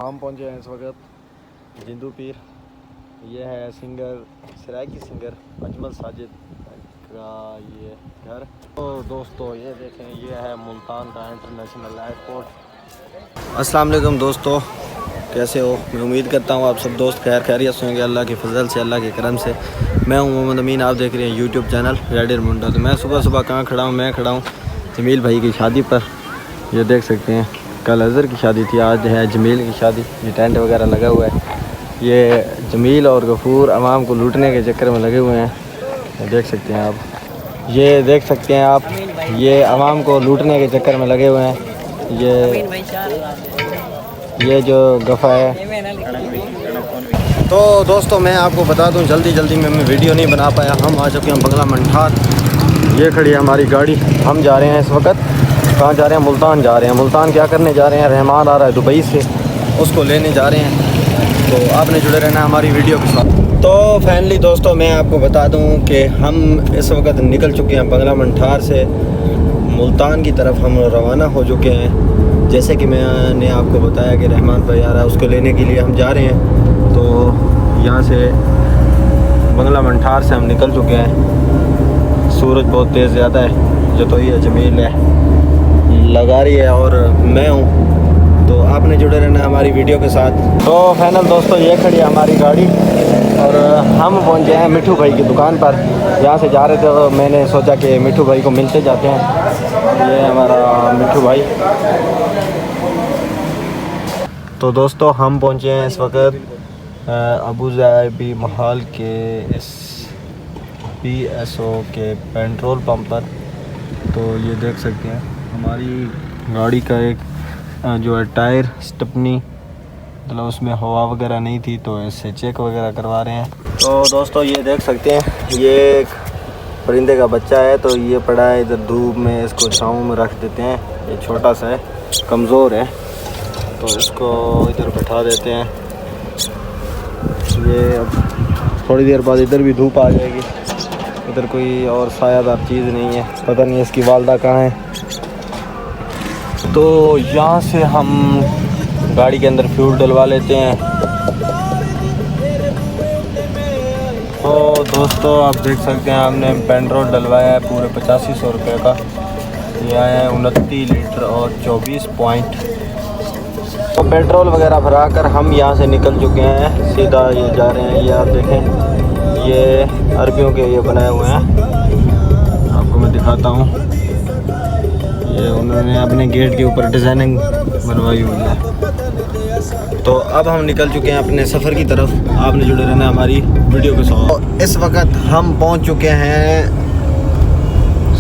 हम पहुंचे हैं इस वक्त जिंदू पीर। ये है सिंगर सराइकी सिंगर अजमल साजिद का ये घर। तो दोस्तों ये देखें, ये है मुल्तान का इंटरनेशनल एयरपोर्ट। अस्सलाम वालेकुम दोस्तों, कैसे हो? मैं उम्मीद करता हूँ आप सब दोस्त खैरियत से होंगे, अल्लाह के फजल से, अल्लाह के करम से। मैं हूँ मोहम्मद अमीन, आप देख रहे हैं यूट्यूब चैनल रेडियर मुंडा। तो मैं सुबह सुबह कहाँ खड़ा हूँ? मैं खड़ा हूँ जमील भाई की शादी पर। ये देख सकते हैं, कल अज़हर की शादी थी, आज है जमील की शादी। ये टेंट वगैरह लगा हुआ है। ये जमील और गफूर अवाम को लूटने के चक्कर में लगे हुए हैं। ये देख सकते हैं आप, ये देख सकते हैं आप, ये अवाम को लूटने के चक्कर में लगे हुए हैं। ये जो गफ़ा है। तो दोस्तों मैं आपको बता दूं, जल्दी में मैं वीडियो नहीं बना पाया। हम आ चुके हैं बंगला मंठार। ये खड़ी है हमारी गाड़ी। हम जा रहे हैं इस वक्त, कहाँ जा रहे हैं? मुल्तान जा रहे हैं। मुल्तान क्या करने जा रहे हैं? रहमान आ रहा है दुबई से, उसको लेने जा रहे हैं। तो आपने जुड़े रहना हमारी वीडियो के साथ। तो फाइनली दोस्तों मैं आपको बता दूं कि हम इस वक्त निकल चुके हैं बंगला मंठार से। मुल्तान की तरफ हम रवाना हो चुके हैं। जैसे कि मैंने आपको बताया कि रहमान भाई आ रहा है, उसको लेने के लिए हम जा रहे हैं। तो यहाँ से बंगला मंठार से हम निकल चुके हैं। सूरज बहुत तेज़ ज़्यादा है, जो तो ये जमील है लगा रही है और मैं हूँ। तो आपने जुड़े रहना हमारी वीडियो के साथ। तो फाइनल दोस्तों ये खड़ी है हमारी गाड़ी और हम पहुँचे हैं मिठू भाई की दुकान पर। यहाँ से जा रहे थे तो मैंने सोचा कि मिठू भाई को मिलते जाते हैं। ये हमारा मिठू भाई। तो दोस्तों हम पहुँचे हैं इस वक्त अबू ज़ाबी महल के PSO के पेट्रोल पंप पर। तो ये देख सकते हैं हमारी गाड़ी का एक जो है टायर स्टेपनी, मतलब उसमें हवा वगैरह नहीं थी, तो इससे चेक वगैरह करवा रहे हैं। तो दोस्तों ये देख सकते हैं, ये एक परिंदे का बच्चा है। तो ये पड़ा है इधर धूप में, इसको छाँव में रख देते हैं। ये छोटा सा है, कमज़ोर है, तो इसको इधर बैठा देते हैं। ये अब थोड़ी देर बाद इधर भी धूप आ जाएगी। इधर कोई और सायादार चीज़ नहीं है, पता नहीं इसकी वालदा कहाँ है। तो यहाँ से हम गाड़ी के अंदर फ्यूल डलवा लेते हैं। तो दोस्तों आप देख सकते हैं, हमने पेट्रोल डलवाया है पूरे 8500 रुपये का। ये आया है 29 लीटर और 24 पॉइंट। तो पेट्रोल वगैरह भरा कर हम यहाँ से निकल चुके हैं। सीधा ये जा रहे हैं। ये आप देखें, ये अरबियों के ये बनाए हुए हैं, आपको मैं दिखाता हूँ। ये उन्होंने अपने गेट के ऊपर डिज़ाइनिंग बनवाई हुई है। तो अब हम निकल चुके हैं अपने सफ़र की तरफ। आपने जुड़े रहना हमारी वीडियो के साथ। तो इस वक्त हम पहुंच चुके हैं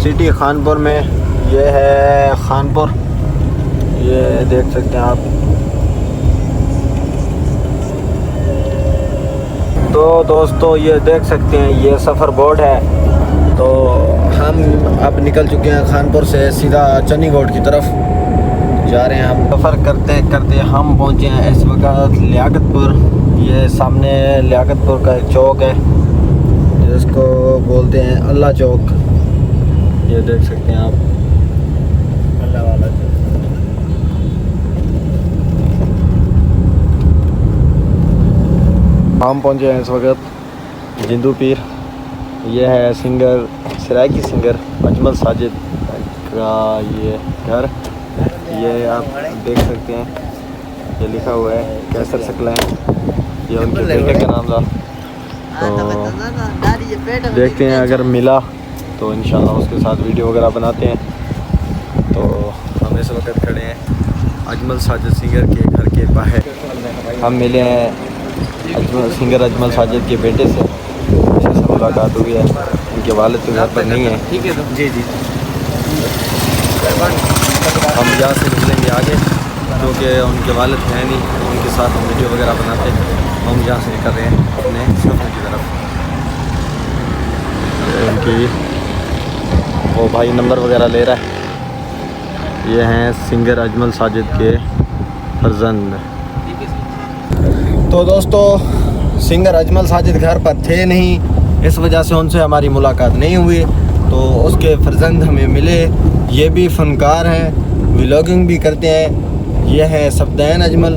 सिटी खानपुर में। ये है खानपुर, ये देख सकते हैं आप। तो दोस्तों ये देख सकते हैं, ये सफ़र बोर्ड है। तो हम अब निकल चुके हैं खानपुर से, सीधा चन्नीगोड की तरफ जा रहे हैं। हम सफ़र करते करते हम पहुंचे हैं इस वक्त लियाकतपुर। ये सामने लियाकतपुर का एक चौक है जिसको बोलते हैं अल्लाह चौक। ये देख सकते हैं आप, अल्लाह वाला चौक। हम पहुंचे हैं इस वक्त जिंदू पीर। ये है सिंगर सराइकी सिंगर अजमल साजिद का ये घर। ये आप देख सकते हैं, ये लिखा हुआ है कैसर सकला है, ये उनके बेटे का नाम था। तो देखते हैं, अगर मिला तो इंशाल्लाह उसके साथ वीडियो वगैरह बनाते हैं। तो हम इस वक्त खड़े हैं अजमल साजिद सिंगर के घर के बाहर। हम मिले हैं सिंगर अजमल साजिद के बेटे से, मुलाकात हुई है। उनके वालिद तो घर पर नहीं है। ठीक है जी। हम यहाँ से निकलेंगे आगे, क्योंकि उनके वालिद हैं नहीं, उनके साथ हम वीडियो वगैरह बनाते हैं। हम यहाँ से निकल रहे हैं अपने सफ़र की तरफ। उनकी वो भाई नंबर वगैरह ले रहा है। ये हैं सिंगर अजमल साजिद के फर्जंद। तो दोस्तों सिंगर अजमल साजिद घर पर थे नहीं, इस वजह से उनसे हमारी मुलाकात नहीं हुई। तो उसके फर्जंद हमें मिले। ये भी फ़नकार हैं, व्लॉगिंग भी करते हैं। ये है सफदैन अजमल।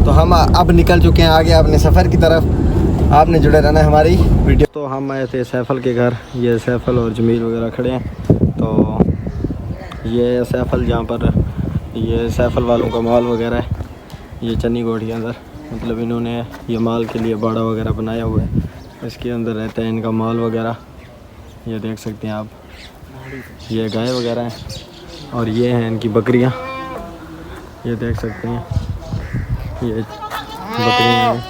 तो हम अब निकल चुके हैं आगे अपने सफ़र की तरफ। आपने जुड़े रहना है हमारी वीडियो। तो हम आए थे सैफल के घर, ये सैफल और जमील वगैरह खड़े हैं। तो ये सैफल जहाँ पर ये सैफल वालों का माल वगैरह है, ये चन्नी गोट के अंदर, मतलब इन्होंने ये माल के लिए बाड़ा वगैरह बनाया हुआ है, इसके अंदर रहता है इनका माल वगैरह। ये देख सकते हैं आप, ये गाय वगैरह हैं और ये हैं इनकी बकरियां। ये देख सकते हैं ये बकरियां हैं।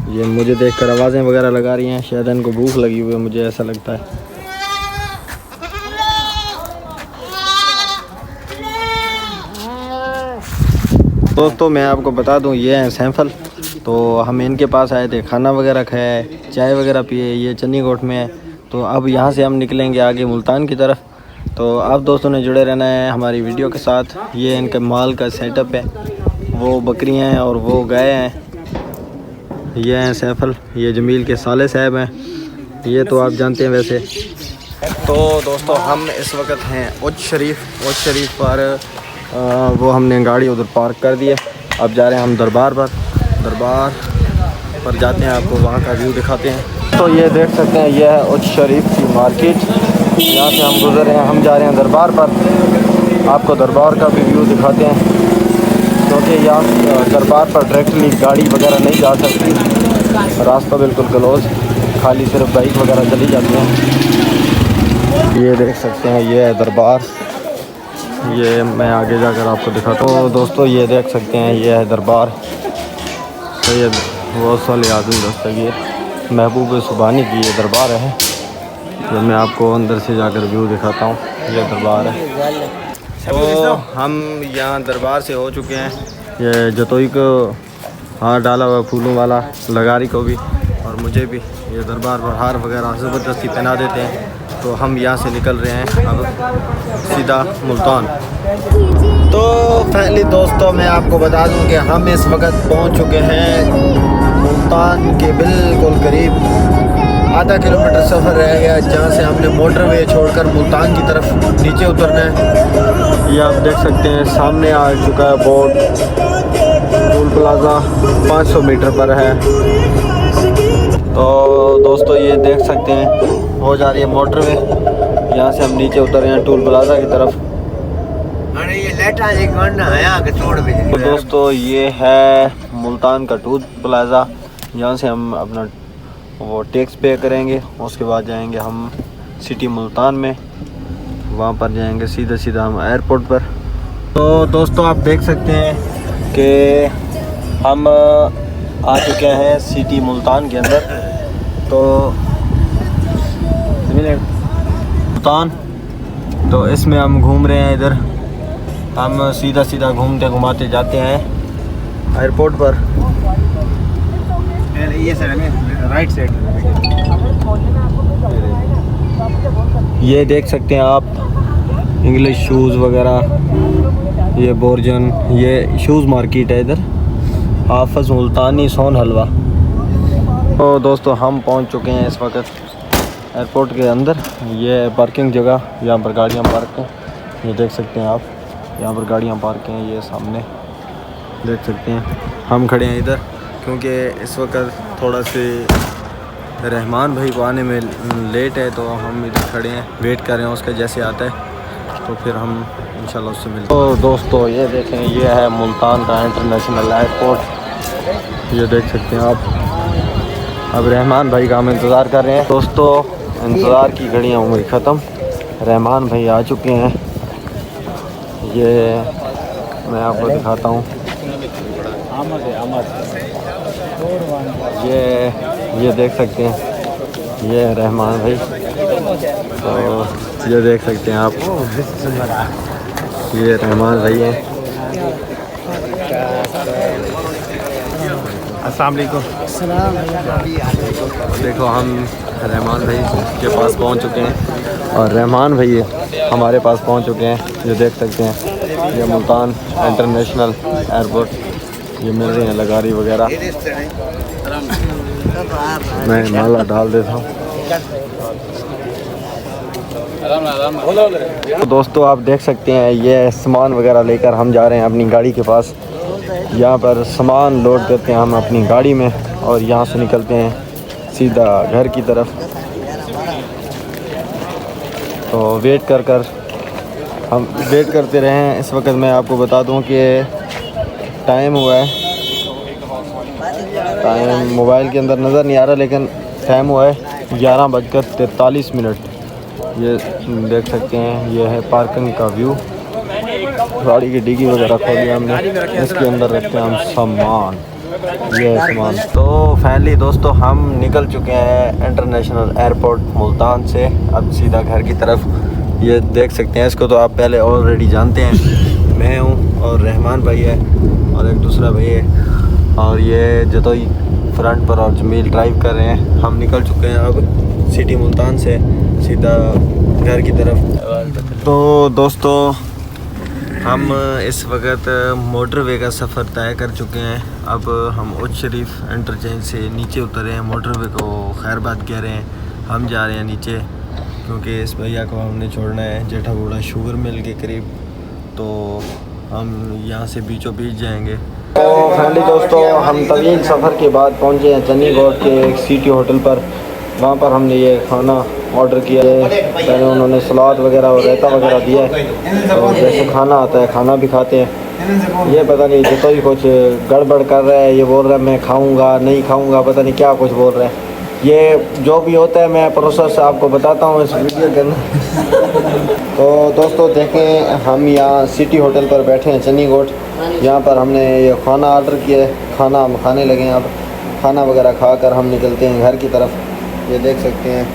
ये मुझे देखकर आवाज़ें वगैरह लगा रही हैं, शायद इनको भूख लगी हुई है, मुझे ऐसा लगता है। दोस्तों मैं आपको बता दूं, ये हैं सैफल। तो हम इनके पास आए थे, खाना वगैरह खाया है, चाय वगैरह पिए। ये चन्नी गोट में है। तो अब यहाँ से हम निकलेंगे आगे मुल्तान की तरफ। तो आप दोस्तों ने जुड़े रहना है हमारी वीडियो के साथ। ये इनके माल का सेटअप है, वो बकरियां हैं और वो गाय हैं। ये हैं सैफल, ये जमील के साले साहब हैं, ये तो आप जानते हैं वैसे। तो दोस्तों हम इस वक्त हैं उच्च शरीफ पर। वो हमने गाड़ी उधर पार्क कर दी है। अब जा रहे हैं हम दरबार पर जाते हैं, आपको वहाँ का व्यू दिखाते हैं। तो ये देख सकते हैं, ये है उच्च शरीफ की मार्केट, यहाँ से हम गुजर रहे हैं। हम जा रहे हैं दरबार पर, आपको दरबार का भी व्यू दिखाते हैं, क्योंकि यहाँ दरबार पर डायरेक्टली गाड़ी वगैरह नहीं जा सकती, रास्ता बिल्कुल क्लोज, खाली सिर्फ बाइक वगैरह चली जाती हैं। ये देख सकते हैं, ये है दरबार। ये मैं आगे जाकर आपको दिखाता हूँ। तो दोस्तों ये देख सकते हैं, ये है दरबार। तो ये बहुत साले आदमी दस्तगीर महबूब सुबानी की ये दरबार है। तो मैं आपको अंदर से जाकर व्यू दिखाता हूँ, ये दरबार है। तो हम यहाँ दरबार से हो चुके हैं। ये जतोई को हार डाला हुआ फूलों वाला, लगारी को भी और मुझे भी। ये दरबार पर हार वगैरह ज़बरदस्ती पहना देते हैं। तो हम यहाँ से निकल रहे हैं अब सीधा मुल्तान। तो पहले दोस्तों मैं आपको बता दूं कि हम इस वक्त पहुँच चुके हैं मुल्तान के बिल्कुल करीब। आधा किलोमीटर सफ़र रह गया, जहाँ से हमने मोटरवे छोड़कर मुल्तान की तरफ नीचे उतरना है। ये आप देख सकते हैं, सामने आ चुका है बोर्ड, टोल प्लाज़ा 500 मीटर पर है। तो दोस्तों ये देख सकते हैं, हो जा रही है मोटरवे, यहाँ से हम नीचे उतर रहे हैं टोल प्लाज़ा की तरफ। तो दोस्तों ये है मुल्तान का टोल प्लाज़ा, यहाँ से हम अपना वो टैक्स पे करेंगे, उसके बाद जाएंगे हम सिटी मुल्तान में, वहाँ पर जाएंगे सीधा हम एयरपोर्ट पर। तो दोस्तों आप देख सकते हैं कि हम आ चुके हैं सिटी मुल्तान के अंदर। तो मुल्तान, तो इसमें हम घूम रहे हैं। इधर हम सीधा घूमते घुमाते जाते हैं एयरपोर्ट पर। ये राइट साइड, ये देख सकते हैं आप इंग्लिश शूज़ वगैरह, ये बोर्जन, ये शूज़ मार्केट है इधर, हाफिज़ मुल्तानी सोन हलवा। तो दोस्तों हम पहुंच चुके हैं इस वक्त एयरपोर्ट के अंदर। ये पार्किंग जगह, यहाँ पर गाड़ियाँ पार्क हैं, ये देख सकते हैं आप, यहाँ पर गाड़ियाँ पार्क हैं। ये सामने देख सकते हैं, हम खड़े हैं इधर क्योंकि इस वक्त थोड़ा से रहमान भाई को आने में लेट है, तो हम इधर खड़े हैं, वेट कर रहे हैं उसका, जैसे आता है तो फिर हम इंशाल्लाह उससे मिलते हैं। तो दोस्तों ये देखें, ये है मुल्तान का इंटरनेशनल एयरपोर्ट, ये देख सकते हैं आप। अब रहमान भाई का हम इंतज़ार कर रहे हैं। दोस्तों इंतज़ार की घड़ियाँ उम्र ख़त्म, रहमान भाई आ चुके हैं। ये मैं आपको दिखाता हूँ, ये देख सकते हैं, ये है रहमान भाई। तो ये देख सकते हैं आप, ये रहमान भाई हैं। अस्सलाम वालेकुम। देखो हम रहमान भाई के पास पहुंच चुके हैं और रहमान भाई हमारे पास पहुंच चुके हैं। ये देख सकते हैं, ये मुल्तान इंटरनेशनल एयरपोर्ट, ये मिल रही हैं लगारी वगैरह। मैं माला डाल देता हूँ। तो दोस्तों आप देख सकते हैं, ये सामान वगैरह लेकर हम जा रहे हैं अपनी गाड़ी के पास। यहाँ पर सामान लोड करते हैं हम अपनी गाड़ी में और यहाँ से निकलते हैं सीधा घर की तरफ। तो वेट कर हम वेट करते रहे हैं। इस वक्त मैं आपको बता दूं कि टाइम हुआ है, टाइम मोबाइल के अंदर नज़र नहीं आ रहा लेकिन टाइम हुआ है 11:43। ये देख सकते हैं, ये है पार्किंग का व्यू। गाड़ी की डिग्गी वगैरह खोली हमने, इसके अंदर रखते हैं हम सामान, ये है सामान। तो फाइनली दोस्तों हम निकल चुके हैं इंटरनेशनल एयरपोर्ट मुल्तान से, अब सीधा घर की तरफ। ये देख सकते हैं, इसको तो आप पहले ऑलरेडी जानते हैं, मैं हूँ और रहमान भाई है और एक दूसरा भाई है, और ये जतोई फ्रंट पर और जमील ड्राइव कर रहे हैं। हम निकल चुके हैं अब सिटी मुल्तान से सीधा घर की तरफ। तो दोस्तों हम इस वक्त मोटरवे का सफ़र तय कर चुके हैं। अब हम उच्च शरीफ इंटरचेंज से नीचे उतरे हैं, मोटरवे को खैरबाद कह रहे हैं। हम जा रहे हैं नीचे क्योंकि इस भैया को हमने छोड़ना है जेठा बूढ़ा शुगर मिल के करीब, तो हम यहाँ से बीचों बीच जाएंगे। तो फैमिली दोस्तों हम तवील सफ़र के बाद पहुँचे हैं चन्नी गौड के एक सिटी होटल पर। वहाँ पर हमने ये खाना ऑर्डर किया है। पहले उन्होंने सलाद वगैरह और रायता वगैरह दिया है, तो जैसे खाना आता है खाना भी खाते हैं। ये पता नहीं जो ही कुछ गड़बड़ कर रहा है, ये बोल रहा है मैं खाऊंगा नहीं खाऊंगा, पता नहीं क्या कुछ बोल रहा है। ये जो भी होता है मैं प्रोसेस आपको बताता हूँ इस वीडियो के अंदर। तो दोस्तों देखें, हम यहाँ सिटी होटल पर बैठे हैं चन्नी गौड। यहाँ पर हमने ये खाना ऑर्डर किया है, खाना हम खाने लगे हैं। अब खाना वगैरह खा कर हम निकलते हैं घर की तरफ। ये देख सकते हैं,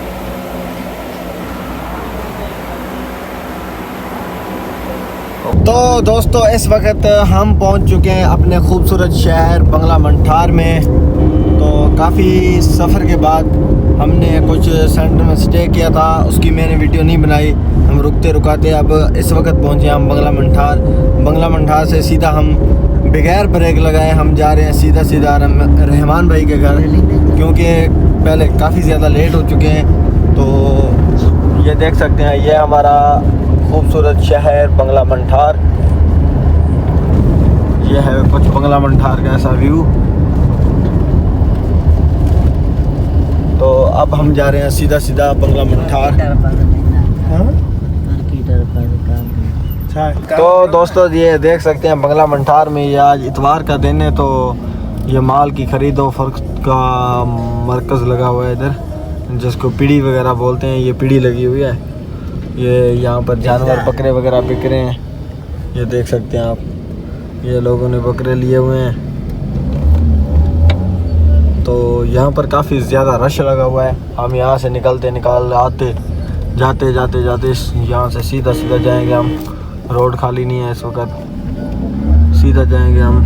तो दोस्तों इस वक्त हम पहुंच चुके हैं अपने खूबसूरत शहर बंगला मंठार में। तो काफ़ी सफ़र के बाद हमने कुछ सेंटर में स्टे किया था, उसकी मैंने वीडियो नहीं बनाई, हम रुकते रुकाते अब इस वक्त पहुंचे हम बंगला मंठार। बंगला मंठार से सीधा हम बगैर ब्रेक लगाए हम जा रहे हैं सीधा रहमान भाई के घर, क्योंकि पहले काफ़ी ज़्यादा लेट हो चुके हैं। तो ये देख सकते हैं, ये हमारा खूबसूरत शहर बंगला मंठार। ये है कुछ बंगला मंठार का ऐसा व्यू। तो अब हम जा रहे हैं सीधा बंगला मंठार। तो दोस्तों ये देख सकते हैं बंगला मंठार में, ये आज इतवार का दिन है, तो ये माल की ख़रीदो फरोख्त का मरकज़ लगा हुआ है इधर, जिसको पीढ़ी वगैरह बोलते हैं। ये पीढ़ी लगी हुई है, ये यहाँ पर जानवर बकरे वगैरह बिक रहे हैं। ये देख सकते हैं आप, ये लोगों ने बकरे लिए हुए हैं। तो यहाँ पर काफ़ी ज़्यादा रश लगा हुआ है। हम यहाँ से जाते यहाँ से सीधा जाएंगे हम। रोड खाली नहीं है इस वक्त, सीधा जाएंगे हम।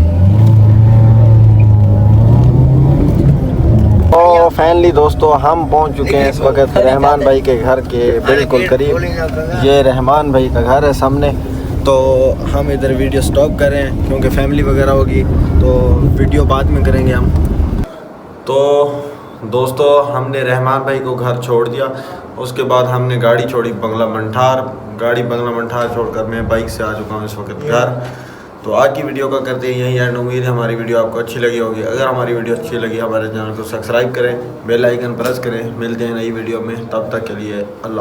तो फाइनली दोस्तों हम पहुंच चुके हैं इस वक्त रहमान भाई के घर के बिल्कुल करीब। ये रहमान भाई का घर है सामने। तो हम इधर वीडियो स्टॉप कर रहे हैं क्योंकि फैमिली वगैरह होगी, तो वीडियो बाद में करेंगे हम। तो दोस्तों हमने रहमान भाई को घर छोड़ दिया, उसके बाद हमने गाड़ी छोड़ी बंगला मंठार। गाड़ी बंगला मंठार छोड़कर मैं बाइक से आ चुका हूँ इस वक्त घर। तो आज की वीडियो का करते हैं यही एंड। उम्मीद है हमारी वीडियो आपको अच्छी लगी होगी। अगर हमारी वीडियो अच्छी लगी हमारे चैनल को सब्सक्राइब करें, बेल आइकन प्रेस करें। मिलते हैं नई वीडियो में, तब तक के लिए अल्लाह।